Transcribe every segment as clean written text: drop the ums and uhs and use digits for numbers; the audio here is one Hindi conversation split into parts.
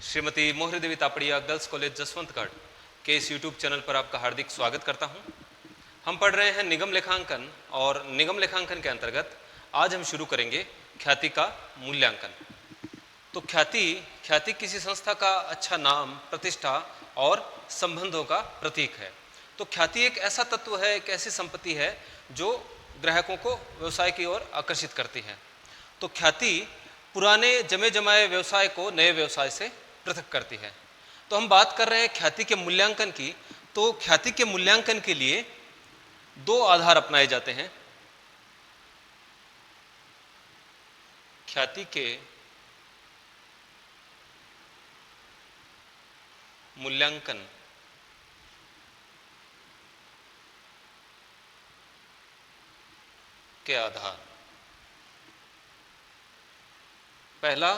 श्रीमती मोहरी देवी तापड़िया गर्ल्स कॉलेज जसवंतगढ़ के इस यूट्यूब चैनल पर आपका हार्दिक स्वागत करता हूं। हम पढ़ रहे हैं निगम लेखांकन और निगम लेखांकन के अंतर्गत आज हम शुरू करेंगे ख्याति का मूल्यांकन। तो ख्याति किसी संस्था का अच्छा नाम, प्रतिष्ठा और संबंधों का प्रतीक है। तो ख्याति एक ऐसा तत्व है, एक ऐसी संपत्ति है जो ग्राहकों को व्यवसाय की ओर आकर्षित करती है। तो ख्याति पुराने जमे जमाए व्यवसाय को नए व्यवसाय से पृथक करती है। तो हम बात कर रहे हैं ख्याति के मूल्यांकन की। तो ख्याति के मूल्यांकन के लिए दो आधार अपनाए जाते हैं। ख्याति के मूल्यांकन के आधार, पहला,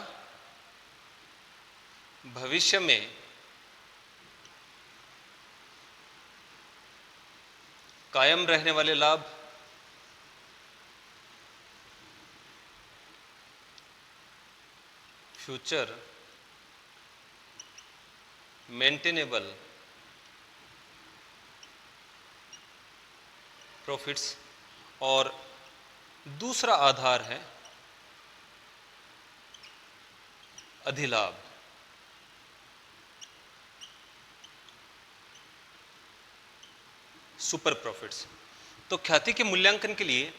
भविष्य में कायम रहने वाले लाभ, फ्यूचर मेंटेनेबल प्रॉफिट्स, और दूसरा आधार है अधिलाभ। Super profits. तो ख्याति के मूल्यांकन के लिए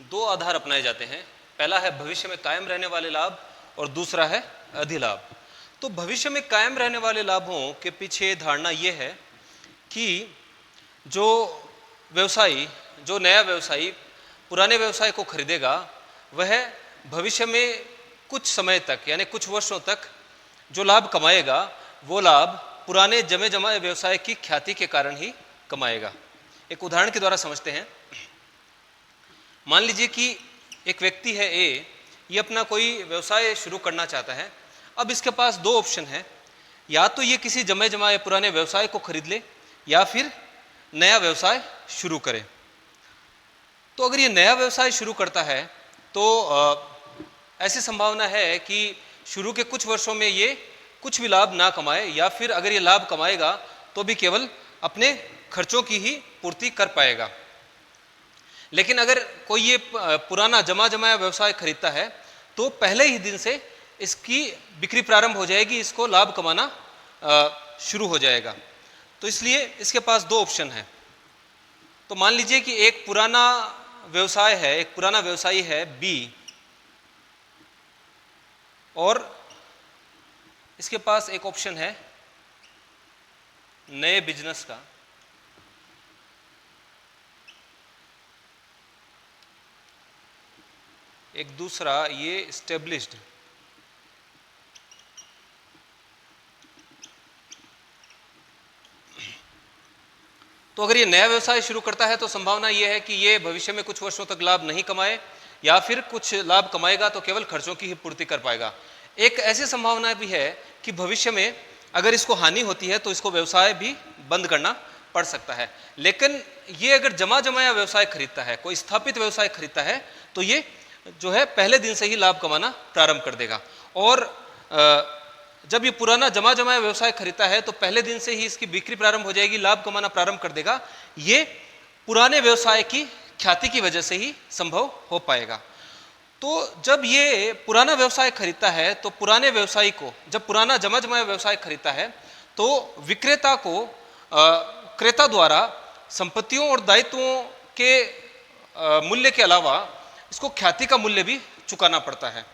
दो आधार अपनाए जाते हैं। पहला है भविष्य में कायम रहने वाले लाभ और दूसरा है अधिलाभ। तो भविष्य में कायम रहने वाले लाभों के पीछे धारणा यह है कि जो व्यवसायी, जो नया व्यवसायी पुराने व्यवसाय को खरीदेगा, वह भविष्य में कुछ समय तक, यानी कुछ वर्षों तक जो लाभ कमाएगा, वो लाभ पुराने जमे जमाए व्यवसाय की ख्याति के कारण ही कमाएगा। एक उदाहरण के द्वारा समझते हैं। मान लीजिए कि एक व्यक्ति है ए, ये अपना कोई व्यवसाय शुरू करना चाहता है। अब इसके पास दो ऑप्शन है, या तो ये किसी जमे जमाए पुराने व्यवसाय को खरीद ले या फिर नया व्यवसाय शुरू करे। तो अगर ये नया व्यवसाय शुरू करता है तो ऐसी संभावना है कि शुरू के कुछ वर्षों में ये कुछ भी लाभ ना कमाए, या फिर अगर ये लाभ कमाएगा तो भी केवल अपने खर्चों की ही पूर्ति कर पाएगा। लेकिन अगर कोई ये पुराना जमा जमाया व्यवसाय खरीदता है तो पहले ही दिन से इसकी बिक्री प्रारंभ हो जाएगी, इसको लाभ कमाना शुरू हो जाएगा। तो इसलिए इसके पास दो ऑप्शन है। तो मान लीजिए कि एक पुराना व्यवसाय है, एक पुराना व्यवसायी है बी, और इसके पास एक ऑप्शन है नए बिजनेस का। एक दूसरा ये एस्टेब्लिश्ड। तो अगर ये नया व्यवसाय शुरू करता है तो संभावना ये है कि ये भविष्य में कुछ वर्षों तक लाभ नहीं कमाए, या फिर कुछ लाभ कमाएगा तो केवल खर्चों की ही पूर्ति कर पाएगा। एक ऐसी संभावना भी है कि भविष्य में अगर इसको हानि होती है तो इसको व्यवसाय भी बंद करना पड़ सकता है। लेकिन ये अगर जमा जमाया व्यवसाय खरीदता है, कोई स्थापित व्यवसाय खरीदता है, तो ये जो है पहले दिन से ही लाभ कमाना प्रारंभ कर देगा। और जब ये पुराना जमा जमाया व्यवसाय खरीदता है तो पहले दिन से ही इसकी बिक्री प्रारंभ हो जाएगी, लाभ कमाना प्रारंभ कर देगा। ये पुराने व्यवसाय की ख्याति की वजह से ही संभव हो पाएगा। तो जब ये पुराना व्यवसाय खरीदता है तो पुराने व्यवसायी को, जब पुराना जमा जमाया व्यवसाय खरीदता है तो विक्रेता को क्रेता द्वारा संपत्तियों और दायित्वों के मूल्य के अलावा इसको ख्याति का मूल्य भी चुकाना पड़ता है।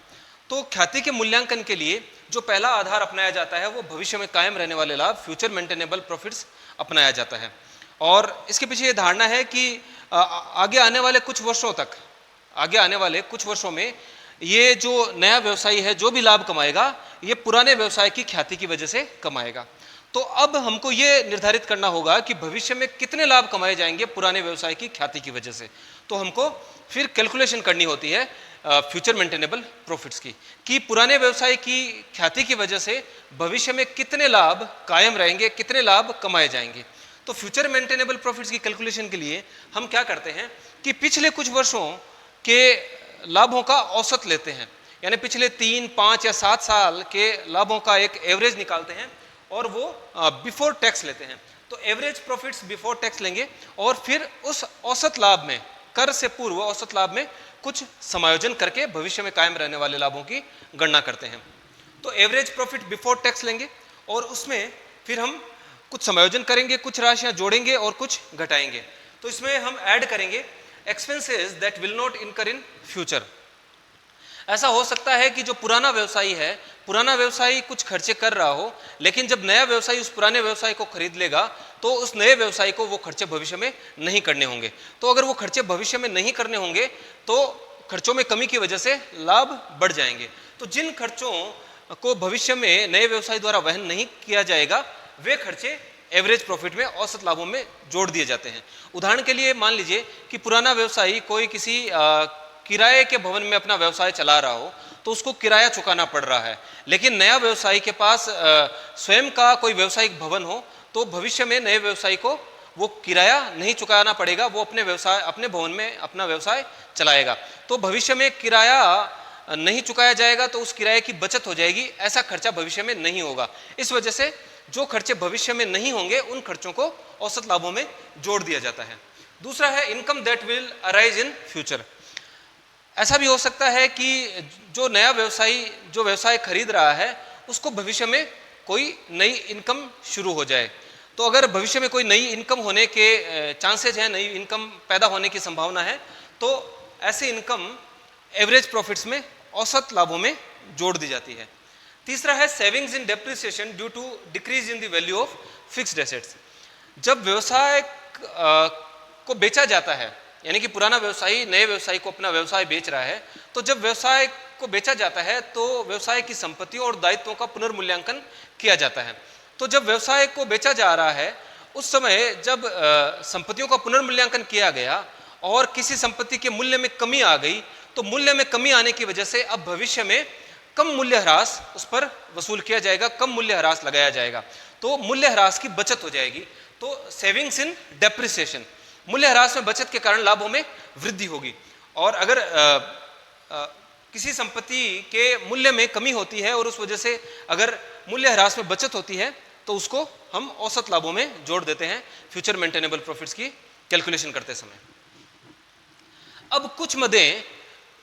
तो ख्याति के मूल्यांकन के लिए जो पहला आधार अपनाया जाता है वो भविष्य में कायम रहने वाले लाभ, फ्यूचर मेंटेनेबल प्रॉफिट्स अपनाया जाता है। और इसके पीछे ये धारणा है कि आगे आने वाले कुछ वर्षों तक, आगे आने वाले कुछ वर्षों में ये जो नया व्यवसायी है जो भी लाभ कमाएगा, ये पुराने व्यवसाय की ख्याति की वजह से कमाएगा। तो अब हमको ये निर्धारित करना होगा कि भविष्य में कितने लाभ कमाए जाएंगे पुराने व्यवसाय की ख्याति की वजह से। तो हमको फिर कैलकुलेशन करनी होती है फ्यूचर मेंटेनेबल प्रॉफिट्स की, कि पुराने व्यवसाय की ख्याति की वजह से भविष्य में कितने लाभ कायम रहेंगे, कितने लाभ कमाए जाएंगे। तो फ्यूचर मेंटेनेबल प्रॉफिट्स की कैलकुलेशन के लिए हम क्या करते हैं कि पिछले कुछ वर्षों के लाभों का औसत लेते हैं, यानी पिछले 3, 5 या 7 साल के लाभों का एक एवरेज निकालते हैं और वो बिफोर टैक्स लेते हैं। तो एवरेज प्रॉफिट्स बिफोर टैक्स लेंगे और फिर उस औसत लाभ में, कर से पूर्व औसत लाभ में कुछ समायोजन करके भविष्य में कायम रहने वाले लाभों की गणना करते हैं। तो एवरेज प्रॉफिट बिफोर टैक्स लेंगे और उसमें फिर हम कुछ समायोजन करेंगे, कुछ राशियां जोड़ेंगे और कुछ घटाएंगे। तो इसमें हम ऐड करेंगे एक्सपेंसेस दैट विल नॉट इनकर इन फ्यूचर। ऐसा हो सकता है कि जो पुराना व्यवसायी है, पुराना व्यवसायी कुछ खर्चे कर रहा हो, लेकिन जब नया व्यवसायी उस पुराने व्यवसाय को खरीद लेगा तो उस नए व्यवसायी को वो खर्चे भविष्य में नहीं करने होंगे। तो अगर वो खर्चे भविष्य में नहीं करने होंगे तो खर्चों में कमी की वजह से लाभ बढ़ जाएंगे। तो जिन खर्चों को भविष्य में नए व्यवसायी द्वारा वहन नहीं किया जाएगा वे खर्चे एवरेज प्रॉफिट में, औसत लाभों में जोड़ दिए जाते हैं। उदाहरण के लिए मान लीजिए कि पुराना व्यवसायी कोई किसी किराए के भवन में अपना व्यवसाय चला रहा हो तो उसको किराया चुकाना पड़ रहा है, लेकिन नया व्यवसायी के पास स्वयं का कोई व्यवसायिक भवन हो तो भविष्य में नए व्यवसायी को वो किराया नहीं चुकाना पड़ेगा, वो अपने भवन में अपना व्यवसाय चलाएगा। तो भविष्य में किराया नहीं चुकाया जाएगा तो उस किराए की बचत हो जाएगी, ऐसा खर्चा भविष्य में नहीं होगा। इस वजह से जो खर्चे भविष्य में नहीं होंगे उन खर्चों को औसत लाभों में जोड़ दिया जाता है। दूसरा है income that will arise in future. ऐसा भी हो सकता है कि जो नया व्यवसायी जो व्यवसाय खरीद रहा है उसको भविष्य में कोई नई इनकम शुरू हो जाए। तो अगर भविष्य में कोई नई इनकम होने के चांसेज हैं, नई इनकम पैदा होने की संभावना है, तो ऐसी इनकम एवरेज प्रॉफिट्स में, औसत लाभों में जोड़ दी जाती है। तीसरा है savings in depreciation due to decrease in the value of fixed assets. जब व्यवसाय को बेचा जाता है, यानी कि पुराना व्यवसायी नए व्यवसायी को अपना व्यवसाय बेच रहा है, तो जब व्यवसाय को बेचा जाता है तो व्यवसाय की संपत्तियों और दायित्वों का पुनर्मूल्यांकन किया जाता है। तो जब व्यवसाय को बेचा जा रहा है उस समय जब संपत्तियों का पुनर्मूल्यांकन किया गया और किसी संपत्ति के मूल्य में कमी आ गई, तो मूल्य में कमी आने की वजह से अब भविष्य में कम मूल्यह्रास उस पर वसूल किया जाएगा, कम मूल्यह्रास लगाया जाएगा, तो मूल्यह्रास की बचत हो जाएगी। तो सेविंग्स इन डेप्रिसिएशन, मूल्यह्रास में बचत के कारण लाभों में वृद्धि होगी। और अगर किसी संपत्ति के मूल्य में कमी होती है और उस वजह से अगर मूल्यह्रास में बचत होती है तो उसको हम औसत लाभों में जोड़ देते हैं फ्यूचर मेंटेनेबल प्रॉफिट्स की कैलकुलेशन करते समय। अब कुछ मदें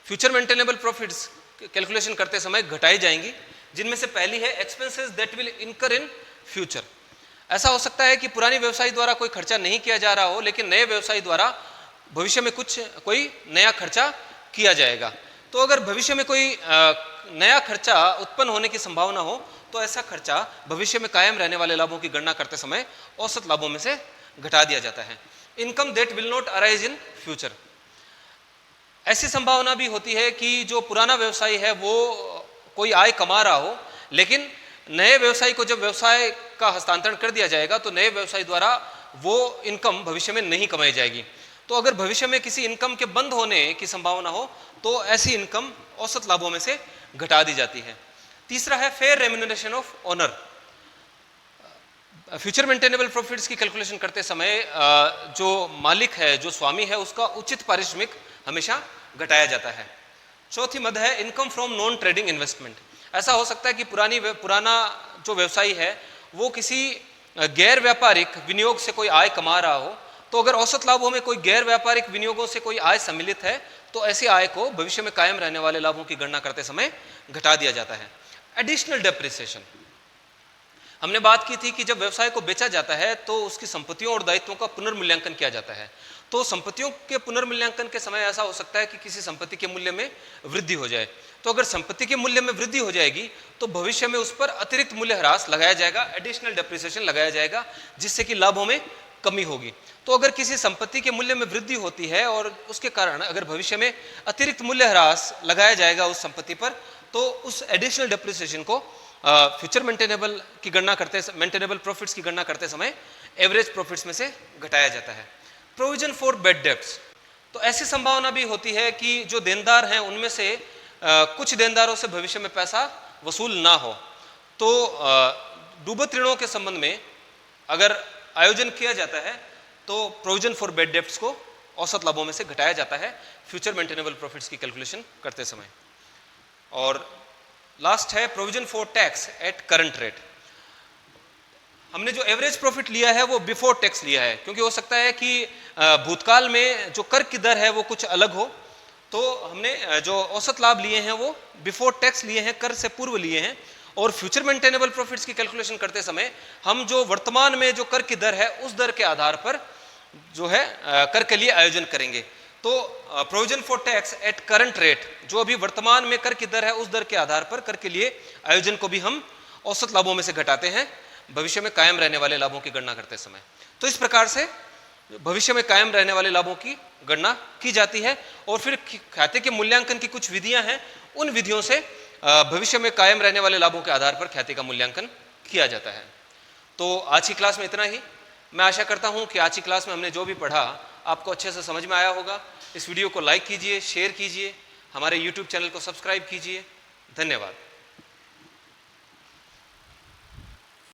फ्यूचर मेंटेनेबल प्रॉफिट्स कैलकुलेशन करते समय घटाई जाएंगी, जिनमें से पहली है एक्सपेंसेस दैट विल इनकर इन फ्यूचर। ऐसा हो सकता है कि पुरानी व्यवसायी द्वारा कोई खर्चा नहीं किया जा रहा हो, लेकिन नए व्यवसायी द्वारा भविष्य में कोई नया खर्चा किया जाएगा। तो अगर भविष्य में कोई नया खर्चा उत्पन्न होने की संभावना हो तो ऐसा खर्चा भविष्य में कायम रहने वाले लाभों की गणना करते समय औसत लाभों में से घटा दिया जाता है। Income that will not arise in future. ऐसी संभावना भी होती है कि जो पुराना व्यवसायी है वो कोई आय कमा रहा हो, लेकिन नए व्यवसायी को जब व्यवसाय का हस्तांतरण कर दिया जाएगा तो नए व्यवसायी द्वारा वो इनकम भविष्य में नहीं कमाई जाएगी। तो अगर भविष्य में किसी इनकम के बंद होने की संभावना हो तो ऐसी इनकम औसत लाभों में से घटा दी जाती है। तीसरा है fair remuneration of owner. Future maintainable profits की कैलकुलेशन करते समय जो मालिक है, जो स्वामी है, उसका उचित पारिश्रमिक हमेशा घटाया जाता है। चौथी मद है income from non trading investment. ऐसा हो सकता है कि पुराना जो व्यवसायी है वो किसी गैर व्यापारिक विनियोग से कोई आय कमा रहा हो, तो अगर औसत लाभों में कोई गैर व्यापारिक विनियोगों से कोई आय सम्मिलित है तो ऐसी आय को भविष्य में कायम रहने वाले लाभों की गणना करते समय घटा दिया जाता है। एडिशनल डेप्रिसिएशन, हमने बात की थी कि जब व्यवसाय को बेचा जाता है तो उसकी संपत्तियों और दायित्वों का पुनर्मूल्यांकन किया जाता है। तो संपत्तियों के पुनर्मूल्यांकन के समय ऐसा हो सकता है कि किसी संपत्ति के मूल्य में वृद्धि हो जाए। तो अगर संपत्ति के मूल्य में वृद्धि हो जाएगी तो भविष्य में उस पर अतिरिक्त मूल्यह्रास लगाया जाएगा, एडिशनल डेप्रिसिएशन लगाया जाएगा, जिससे कि लाभों में कमी होगी। तो अगर किसी संपत्ति के मूल्य में वृद्धि होती है और उसके कारण अगर भविष्य में अतिरिक्त मूल्यह्रास लगाया जाएगा उस संपत्ति पर, तो उस एडिशनल डेप्रिसिएशन को फ्यूचर मेंटेनेबल की गणना करते मेंटेनेबल प्रॉफिट्स की गणना करते समय एवरेज प्रॉफिट्स में से घटाया जाता है। प्रोविजन फॉर बैड डेब्ट्स, तो ऐसी संभावना भी होती है कि जो देनदार हैं उनमें से कुछ देनदारों से भविष्य में पैसा वसूल ना हो, तो डूबत ऋणों के संबंध में अगर आयोजन किया जाता है तो प्रोविजन फॉर बैड डेब्ट्स को औसत लाभों में से घटाया जाता है फ्यूचर मेंटेनेबल प्रॉफिट्स की कैलकुलेशन करते समय। और लास्ट है provision for tax at current rate. हमने जो एवरेज प्रॉफिट लिया है वो बिफोर टैक्स लिया है, क्योंकि हो सकता है कि भूतकाल में जो कर की दर है वो कुछ अलग हो, तो हमने जो औसत लाभ लिए हैं वो बिफोर टैक्स लिए हैं, कर से पूर्व लिए हैं। और फ्यूचर मेंटेनेबल प्रॉफिट्स की कैलकुलेशन करते समय हम जो वर्तमान में जो कर की दर है उस दर के आधार पर जो है कर के लिए आयोजन करेंगे। तो provision for tax at current rate, जो अभी वर्तमान में कर की दर है उस दर के आधार पर कर के लिए आयोजन को भी हम औसत लाभों में से घटाते हैं भविष्य में कायम रहने वाले लाभों की गणना करते समय। तो इस प्रकार से भविष्य में कायम रहने वाले लाभों की गणना की जाती है। और फिर खाते के मूल्यांकन की कुछ विधियां हैं, उन विधियों से भविष्य में कायम रहने वाले लाभों के आधार पर ख्याति का मूल्यांकन किया जाता है। तो आज की क्लास में इतना ही। मैं आशा करता हूं कि आज की क्लास में हमने जो भी पढ़ा आपको अच्छे से समझ में आया होगा। इस वीडियो को लाइक कीजिए, शेयर कीजिए, हमारे YouTube चैनल को सब्सक्राइब कीजिए। धन्यवाद।